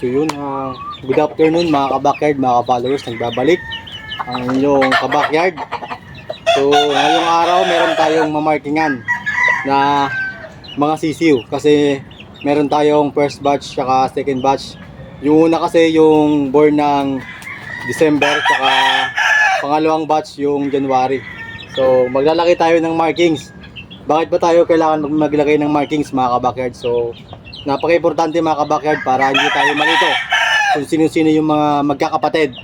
So yun, good afternoon mga ka-backyard, mga ka-followers, nagbabalik ang inyong ka-backyard. So ngayong araw meron tayong mamarkingan na mga sisiw kasi meron tayong first batch saka second batch. Yung una kasi yung born ng December saka pangalawang batch yung January. So maglalagay tayo ng markings. Bakit ba tayo kailangan maglagay ng markings mga ka-backyard? So napaka-importante mga ka-backyard para hindi tayo malito kung sino-sino yung mga magkakapatid.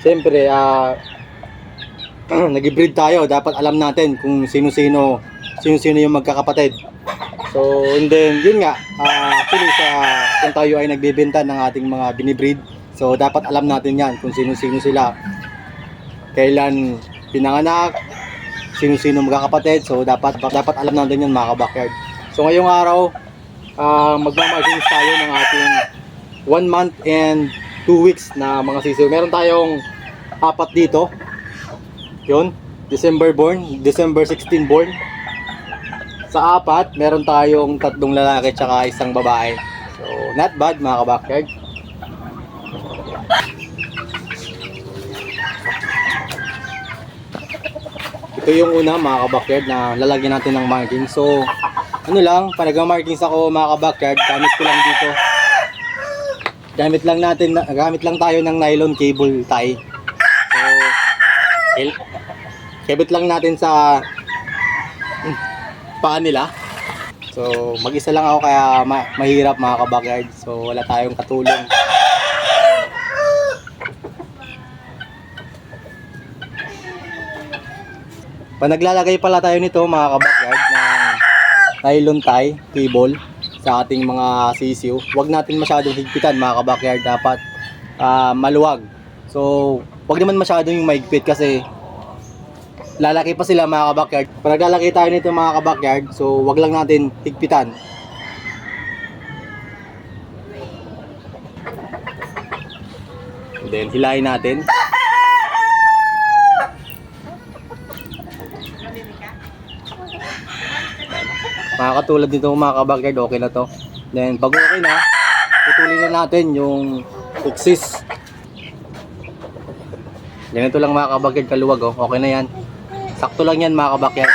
Siyempre, nag-breed tayo, dapat alam natin kung sino-sino yung magkakapatid. So, and then, yun nga, actually kung tayo ay nagbebenta ng ating mga binibreed, so dapat alam natin yan kung sino-sino sila, kailan pinanganak, sino-sino magkakapatid. So, dapat alam natin yan mga ka-backyard. So, ngayong araw, magmamarkings tayo ng ating 1 month and 2 weeks na mga sisiw. Meron tayong 4 dito. Yun, December 16 born. Sa 4, meron tayong 3 lalaki tsaka 1 babae. So, not bad mga ka-backyard. Ito yung una mga ka-backyard na lalagyan natin ng marking. So, ano lang, pag nag-markings ako mga ka-backyard, gamit ko lang dito. Gamit lang tayo ng nylon cable tie. So, kabit lang natin sa paa nila. So, mag-isa lang ako kaya mahirap mga ka-backyard. So, wala tayong katulong. Pag naglalagay pala tayo nito mga ka-backyard ng nylon tie, cable sa ating mga sisiw, huwag natin masyadong higpitan mga ka-backyard. Dapat maluwag. So, huwag naman masyadong yung maigpit kasi lalaki pa sila mga ka-backyard. Pag naglalagay tayo nito mga ka-backyard, so huwag lang natin higpitan. Then, hilahin natin. Mga katulad nito mga ka-backyard, okay na to. Then pag okay na, putulin na natin yung axis. Ganito lang mga ka-backyard kaluwag, oh. Okay na yan. Sakto lang yan mga ka-backyard.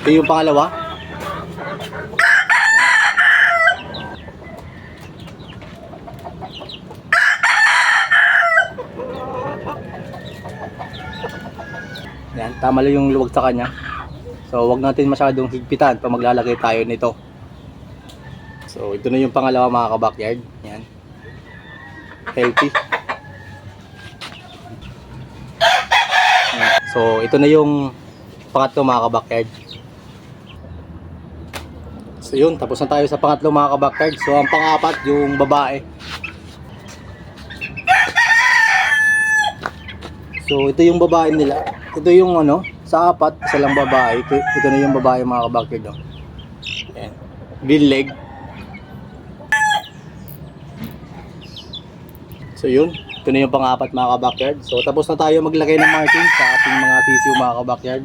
Ito yung pangalawa. Yan, tama lang yung luwag sa kanya. So, wag natin masyadong higpitan pag maglalagay tayo nito. So, ito na yung pangalawa mga ka-backyard. Yan. Healthy. Yan. So, ito na yung pangatlo mga ka-backyard. So, yun. Tapos na tayo sa pangatlo mga ka-backyard. So, ang pang-apat yung babae. So, ito yung babae nila. Ito yung ano, sa 4, isa lang babae. Ito na yung babae mga ka-backyard. Oh. Ayan. Green leg. So yun, ito na yung pang-4 mga ka-backyard. So tapos na tayo maglagay ng marking sa ating mga sisiw mga ka-backyard.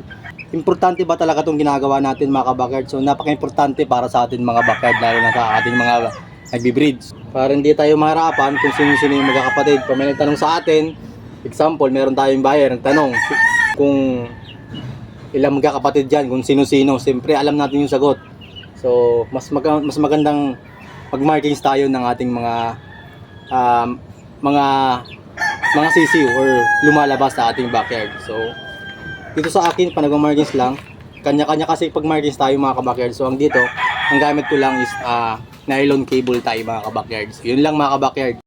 Importante ba talaga itong ginagawa natin mga ka-backyard? So napaka-importante para sa ating mga backyard, lalo na sa ating mga nagbi-breed. Para hindi tayo maharapan kung sino-sino yung magkakapatid. Kung may nagtanong sa atin, example, meron tayong buyer nagtanong kung ilang magkakapatid dyan, kung sino-sino, siyempre alam natin yung sagot. So mas magandang mag-markings tayo ng ating mga sisiw or lumalabas sa ating backyard. So dito sa akin, pag nag-markings lang, kanya-kanya kasi pag markings tayo mga ka-backyard. So ang dito, ang gamit ko lang is nylon cable tie mga ka-backyard. So yun lang mga ka-backyard.